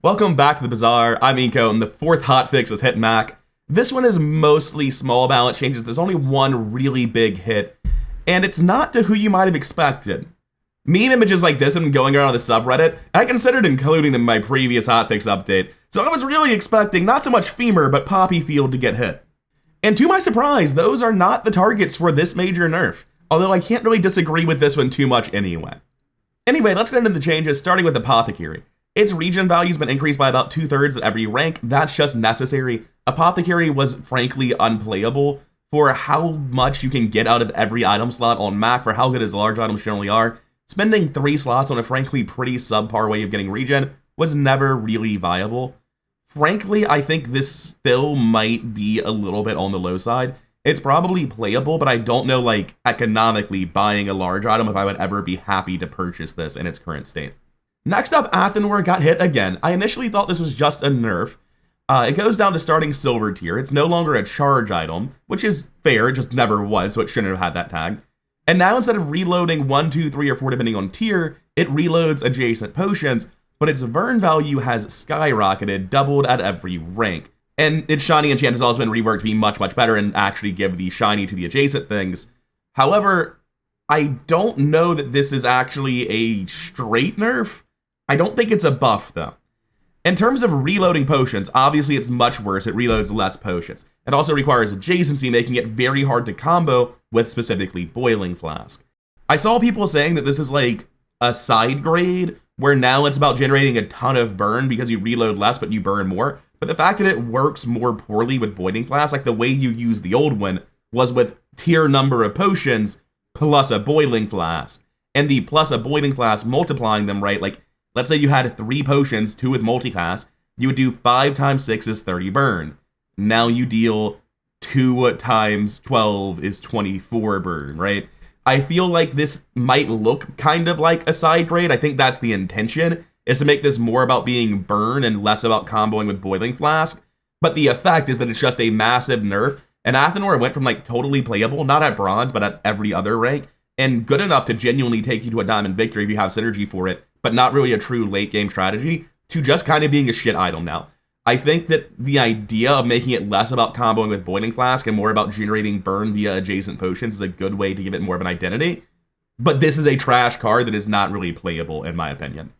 Welcome back to the Bazaar. I'm Inko, and the fourth hotfix is Hit Mac. This one is mostly small balance changes. There's only one really big hit, and it's not to who you might have expected. Meme images like this have been going around on the subreddit, and I considered including them in my previous hotfix update, so I was really expecting not so much Femur, but Poppy Field to get hit. And to my surprise, those are not the targets for this major nerf, although I can't really disagree with this one too much anyway. Anyway, let's get into the changes, starting with Apothecary. Its regen value's been increased by about 2/3 at every rank. That's just necessary. Apothecary was frankly unplayable for how much you can get out of every item slot on Mac for how good his large items generally are. Spending 3 slots on a frankly pretty subpar way of getting regen was never really viable. Frankly, I think this still might be a little bit on the low side. It's probably playable, but I don't know, like, economically buying a large item if I would ever be happy to purchase this in its current state. Next up, Athanor got hit again. I initially thought this was just a nerf. It goes down to starting silver tier. It's no longer a charge item, which is fair, it just never was, so it shouldn't have had that tag. And now instead of reloading 1, 2, 3, or 4 depending on tier, it reloads adjacent potions, but its Vern value has skyrocketed, doubled at every rank. And its shiny enchant has also been reworked to be much, much better and actually give the shiny to the adjacent things. However, I don't know that this is actually a straight nerf. I don't think it's a buff, though. In terms of reloading potions, obviously it's much worse. It reloads less potions. It also requires adjacency, making it very hard to combo with specifically Boiling Flask. I saw people saying that this is like a side grade, where now it's about generating a ton of burn because you reload less but you burn more. But the fact that it works more poorly with Boiling Flask, like the way you used the old one, was with tier number of potions plus a Boiling Flask. And the plus a Boiling Flask multiplying them, right, like, let's say you had 3 potions, 2 with multiclass, you would do 5 times 6 is 30 burn. Now you deal 2 times 12 is 24 burn, right? I feel like this might look kind of like a side grade. I think that's the intention, is to make this more about being burn and less about comboing with Boiling Flask. But the effect is that it's just a massive nerf, and Athanor went from like totally playable, not at bronze, but at every other rank, and good enough to genuinely take you to a diamond victory if you have synergy for it, but not really a true late game strategy, to just kind of being a shit item now. I think that the idea of making it less about comboing with Boiling Flask and more about generating burn via adjacent potions is a good way to give it more of an identity, but this is a trash card that is not really playable in my opinion.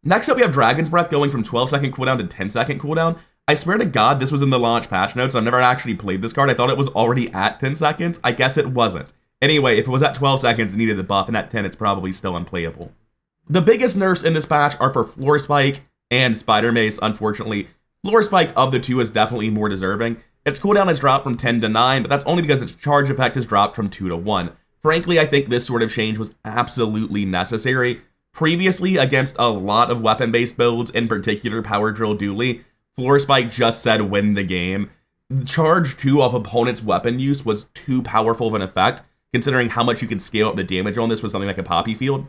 Next up we have Dragon's Breath going from 12-second cooldown to 10-second cooldown. I swear to God this was in the launch patch notes. I've never actually played this card. I thought it was already at 10 seconds. I guess it wasn't. Anyway, if it was at 12 seconds it needed the buff, and at 10 it's probably still unplayable. The biggest nerfs in this patch are for Floor Spike and Spider Mace, unfortunately. Floor Spike of the two is definitely more deserving. Its cooldown has dropped from 10 to 9, but that's only because its charge effect has dropped from 2 to 1. Frankly, I think this sort of change was absolutely necessary. Previously, against a lot of weapon-based builds, in particular Power Drill Dooley, Floor Spike just said win the game. Charge 2 off opponent's weapon use was too powerful of an effect, considering how much you can scale up the damage on this with something like a Poppy Field.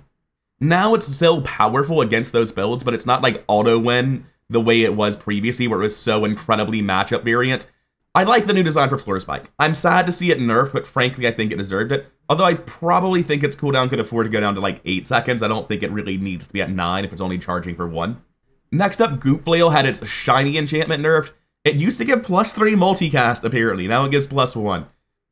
Now it's still powerful against those builds, but it's not like auto-win the way it was previously, where it was so incredibly matchup variant. I like the new design for Floor Spike. I'm sad to see it nerfed, but frankly I think it deserved it. Although I probably think its cooldown could afford to go down to like 8 seconds. I don't think it really needs to be at 9 if it's only charging for 1. Next up, Goop Flail had its shiny enchantment nerfed. It used to give +3 multicast apparently, now it gives +1.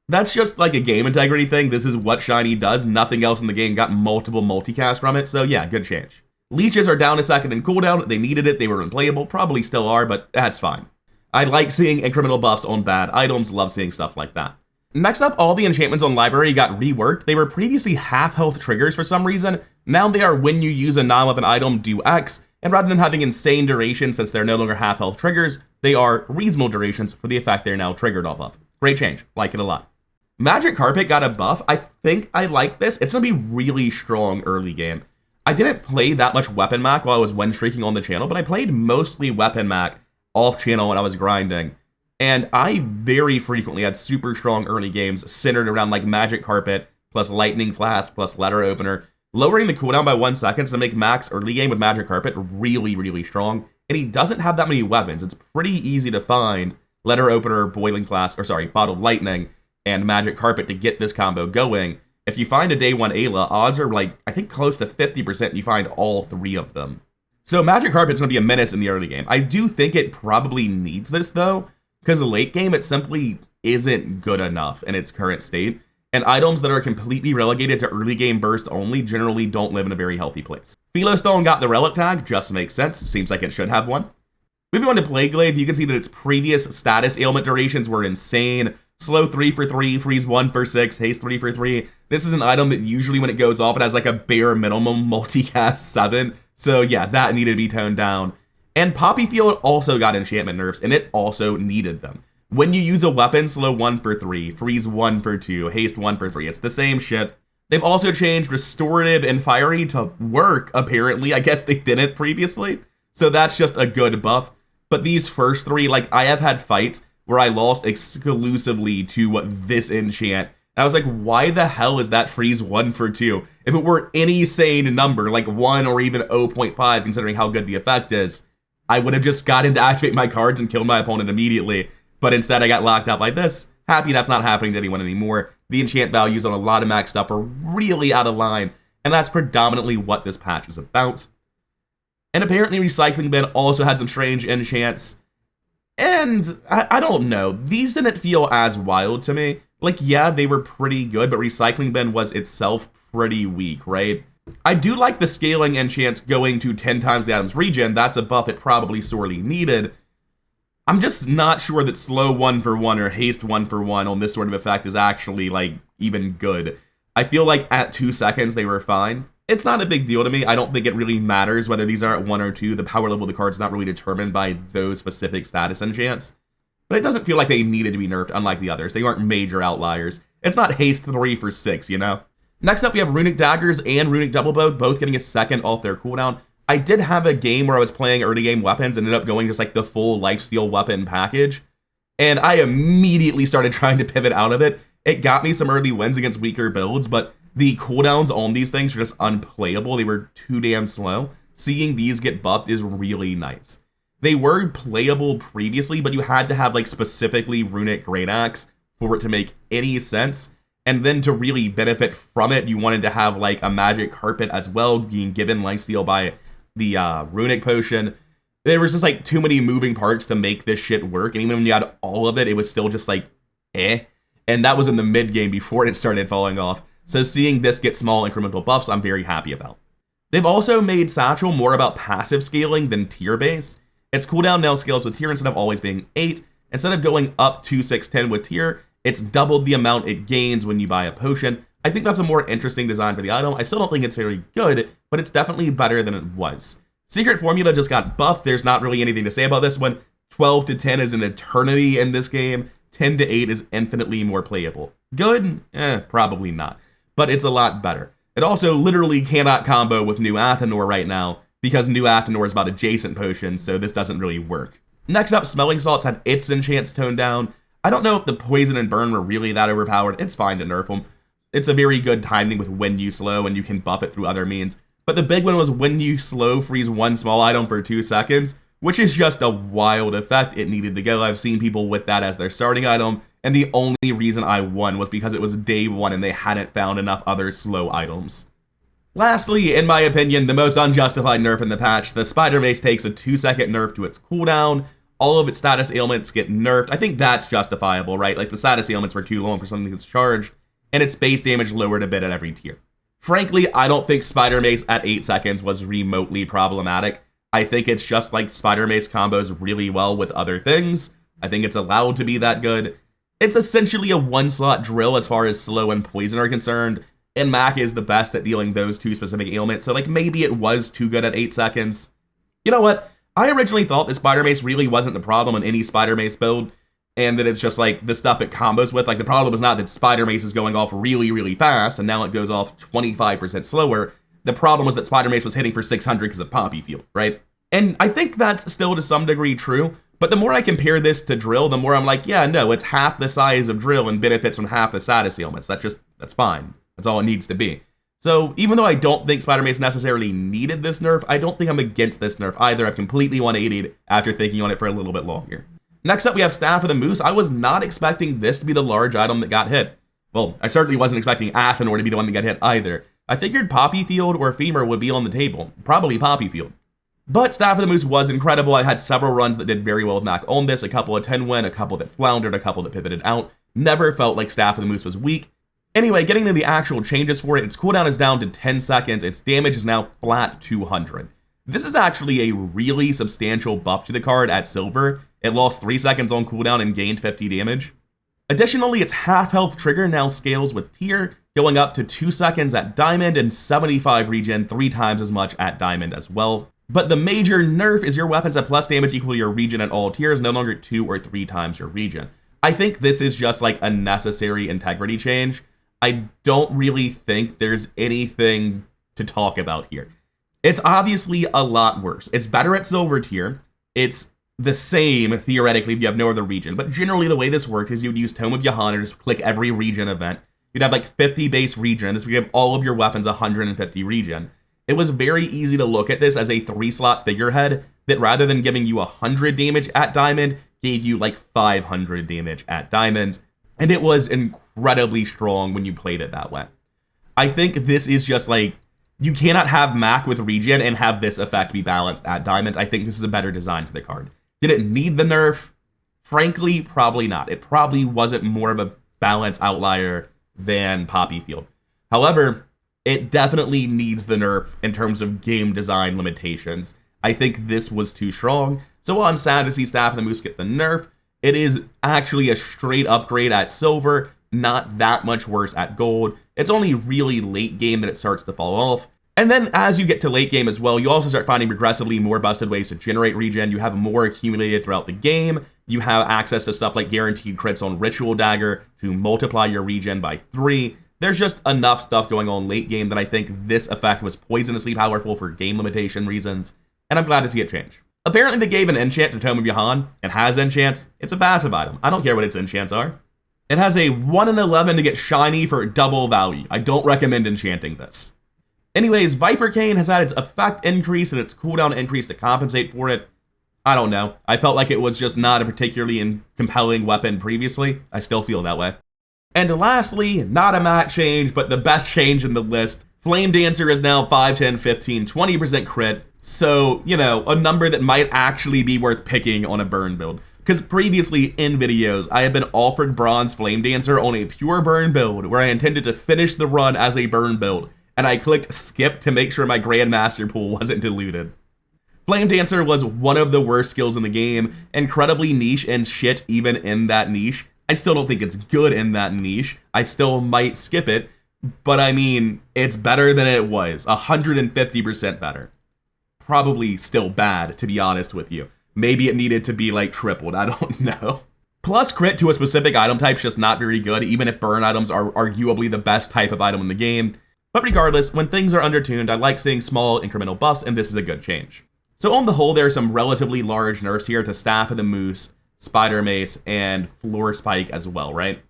That's just like a game integrity thing. This is what shiny does. Nothing else in the game got multiple multicast from it, so yeah, good change. Leeches are down a second in cooldown. They needed it, they were unplayable, probably still are, but that's fine. I like seeing incremental buffs on bad items, love seeing stuff like that. Next up, all the enchantments on library got reworked. They were previously half health triggers for some reason. Now they are when you use a non-weapon item, do X, and rather than having insane durations since they're no longer half health triggers, they are reasonable durations for the effect they're now triggered off of. Great change, like it a lot. Magic Carpet got a buff. I think I like this. It's gonna be really strong early game. I didn't play that much Weapon Mac while I was win streaking on the channel, but I played mostly Weapon Mac off channel when I was grinding. And I very frequently had super strong early games centered around like Magic Carpet plus Lightning Flask plus Letter Opener, lowering the cooldown by 1 second to make Mac's early game with Magic Carpet really, really strong. And he doesn't have that many weapons. It's pretty easy to find Letter Opener, Bottled Lightning, and Magic Carpet to get this combo going. If you find a day 1 Ayla, odds are like, I think close to 50% you find all 3 of them. So Magic Carpet's going to be a menace in the early game. I do think it probably needs this, though, because the late game, it simply isn't good enough in its current state, and items that are completely relegated to early game burst only generally don't live in a very healthy place. Philostone got the relic tag, just makes sense, seems like it should have one. Moving on to Plague Glaive, you can see that its previous status ailment durations were insane. Slow 3 for 3, freeze 1 for 6, haste 3 for 3. This is an item that usually when it goes off, it has like a bare minimum multicast 7. So yeah, that needed to be toned down. And Poppy Field also got enchantment nerfs, and it also needed them. When you use a weapon, slow 1 for 3, freeze 1 for 2, haste 1 for 3. It's the same shit. They've also changed Restorative and Fiery to work, apparently. I guess they didn't previously. So that's just a good buff. But these first three, like, I have had fights where I lost exclusively to this enchant. And I was like, why the hell is that freeze 1 for 2? If it were any sane number, like 1 or even 0.5, considering how good the effect is, I would have just gotten to activate my cards and killed my opponent immediately. But instead, I got locked out like this. Happy that's not happening to anyone anymore. The enchant values on a lot of max stuff are really out of line, and that's predominantly what this patch is about. And apparently Recycling Bin also had some strange enchants. And I don't know, these didn't feel as wild to me. Like, yeah, they were pretty good, but Recycling Bin was itself pretty weak, right? I do like the scaling enchants going to 10 times the item's regen. That's a buff it probably sorely needed. I'm just not sure that slow 1 for 1 or haste 1 for 1 on this sort of effect is actually, like, even good. I feel like at 2 seconds they were fine. It's not a big deal to me. I don't think it really matters whether these are at 1 or 2. The power level of the card's not really determined by those specific status enchants. But it doesn't feel like they needed to be nerfed, unlike the others. They aren't major outliers. It's not haste 3 for 6, you know? Next up, we have Runic Daggers and Runic Double Bow, both getting a second off their cooldown. I did have a game where I was playing early game weapons, ended up going just like the full lifesteal weapon package. And I immediately started trying to pivot out of it. It got me some early wins against weaker builds, but the cooldowns on these things are just unplayable. They were too damn slow. Seeing these get buffed is really nice. They were playable previously, but you had to have like specifically Runic Great Axe for it to make any sense. And then to really benefit from it, you wanted to have like a Magic Carpet as well, being given lifesteal by the Runic Potion. There was just like too many moving parts to make this shit work. And even when you had all of it, it was still just like, eh. And that was in the mid game before it started falling off. So seeing this get small incremental buffs, I'm very happy about. They've also made Satchel more about passive scaling than tier base. Its cooldown now scales with tier instead of always being 8. Instead of going up to 610 with tier, it's doubled the amount it gains when you buy a potion. I think that's a more interesting design for the item. I still don't think it's very good, but it's definitely better than it was. Secret Formula just got buffed. There's not really anything to say about this one. 12 to 10 is an eternity in this game. 10 to 8 is infinitely more playable. Good? Probably not. But it's a lot better. It also literally cannot combo with new Athanor right now, because new Athanor is about adjacent potions, so this doesn't really work. Next up, Smelling Salts had its enchants toned down. I don't know if the Poison and Burn were really that overpowered. It's fine to nerf them. It's a very good timing with when you slow, and you can buff it through other means. But the big one was when you slow freeze one small item for 2 seconds, which is just a wild effect. It needed to go. I've seen people with that as their starting item, and the only reason I won was because it was day 1 and they hadn't found enough other slow items. Lastly, in my opinion, the most unjustified nerf in the patch, the Spider Mace takes a 2-second nerf to its cooldown. All of its status ailments get nerfed. I think that's justifiable, right? Like the status ailments were too long for something that's charged, and its base damage lowered a bit at every tier. Frankly, I don't think Spider Mace at 8 seconds was remotely problematic. I think it's just like Spider Mace combos really well with other things. I think it's allowed to be that good. It's essentially a 1-slot drill as far as slow and poison are concerned, and Mac is the best at dealing those 2 specific ailments, so like maybe it was too good at 8 seconds. You know what? I originally thought that Spider Mace really wasn't the problem in any Spider Mace build, and that it's just like the stuff it combos with. Like the problem was not that Spider Mace is going off really, really fast, and now it goes off 25% slower. The problem was that Spider Mace was hitting for 600 because of Poppy Field, right? And I think that's still to some degree true, but the more I compare this to Drill, the more I'm like, yeah, no, it's half the size of Drill and benefits from half the status ailments. That's fine. That's all it needs to be. So even though I don't think Spider Mace necessarily needed this nerf, I don't think I'm against this nerf either. I've completely 180'd after thinking on it for a little bit longer. Next up, we have Staff of the Moose. I was not expecting this to be the large item that got hit. Well, I certainly wasn't expecting Athanor to be the one that got hit either. I figured Poppy Field or Femur would be on the table. Probably Poppy Field. But Staff of the Moose was incredible. I had several runs that did very well with Mac on this, a couple of 10-win, a couple that floundered, a couple that pivoted out. Never felt like Staff of the Moose was weak. Anyway, getting to the actual changes for it, its cooldown is down to 10 seconds, its damage is now flat 200. This is actually a really substantial buff to the card at silver. It lost 3 seconds on cooldown and gained 50 damage. Additionally, its half health trigger now scales with tier, going up to 2 seconds at diamond and 75 regen, 3 times as much at diamond as well. But the major nerf is your weapons at plus damage equal to your regen at all tiers, no longer 2 or 3 times your regen. I think this is just like a necessary integrity change. I don't really think there's anything to talk about here. It's obviously a lot worse. It's better at silver tier. It's the same, theoretically, if you have no other region. But generally, the way this worked is you'd use Tome of Yahan and just click every region event. You'd have like 50 base regen. This would give all of your weapons 150 regen. It was very easy to look at this as a 3-slot figurehead that rather than giving you 100 damage at diamond, gave you like 500 damage at diamond. And it was incredibly strong when you played it that way. I think this is just like, you cannot have Mac with regen and have this effect be balanced at diamond. I think this is a better design for the card. Did it need the nerf? Frankly, probably not. It probably wasn't more of a balance outlier than Poppy Field. However, it definitely needs the nerf in terms of game design limitations. I think this was too strong. So while I'm sad to see Staff of the Moose get the nerf, it is actually a straight upgrade at silver, not that much worse at gold. It's only really late game that it starts to fall off. And then as you get to late game as well, you also start finding progressively more busted ways to generate regen. You have more accumulated throughout the game. You have access to stuff like guaranteed crits on Ritual Dagger to multiply your regen by 3. There's just enough stuff going on late game that I think this effect was poisonously powerful for game limitation reasons, and I'm glad to see it change. Apparently they gave an enchant to Tome of Yahan. It has enchants. It's a passive item. I don't care what its enchants are. It has a 1 in 11 to get shiny for double value. I don't recommend enchanting this. Anyways, Viper Cane has had its effect increase and its cooldown increase to compensate for it. I don't know. I felt like it was just not a particularly compelling weapon previously. I still feel that way. And lastly, not a Mac change, but the best change in the list. Flame Dancer is now 5, 10, 15, 20% crit. So, you know, a number that might actually be worth picking on a burn build. Because previously in videos, I had been offered Bronze Flame Dancer on a pure burn build where I intended to finish the run as a burn build. And I clicked skip to make sure my Grandmaster pool wasn't diluted. Flame Dancer was one of the worst skills in the game, incredibly niche and shit even in that niche. I still don't think it's good in that niche. I still might skip it, but I mean, it's better than it was, 150% better. Probably still bad, to be honest with you. Maybe it needed to be like tripled, I don't know. Plus crit to a specific item type is just not very good, even if burn items are arguably the best type of item in the game. But regardless, when things are undertuned, I like seeing small incremental buffs, and this is a good change. So on the whole, there are some relatively large nerfs here to Staff of the Moose, Spider Mace, and Floor Spike as well, right?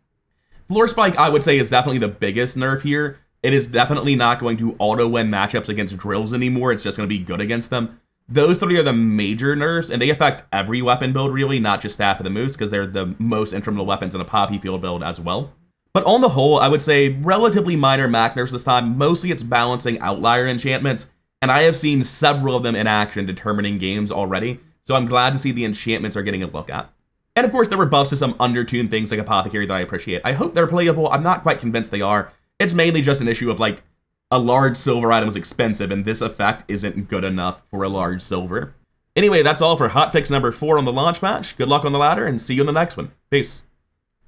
Floor Spike, I would say, is definitely the biggest nerf here. It is definitely not going to auto-win matchups against drills anymore. It's just going to be good against them. Those 3 are the major nerfs, and they affect every weapon build, really, not just Staff of the Moose, because they're the most instrumental weapons in a Poppy Field build as well. But on the whole, I would say relatively minor Mac nerfs this time. Mostly it's balancing outlier enchantments, and I have seen several of them in action determining games already, so I'm glad to see the enchantments are getting a look at. And of course, there were buffs to some undertuned things like Apothecary that I appreciate. I hope they're playable. I'm not quite convinced they are. It's mainly just an issue of like, a large silver item is expensive, and this effect isn't good enough for a large silver. Anyway, that's all for Hotfix number 4 on the launch match. Good luck on the ladder, and see you in the next one. Peace.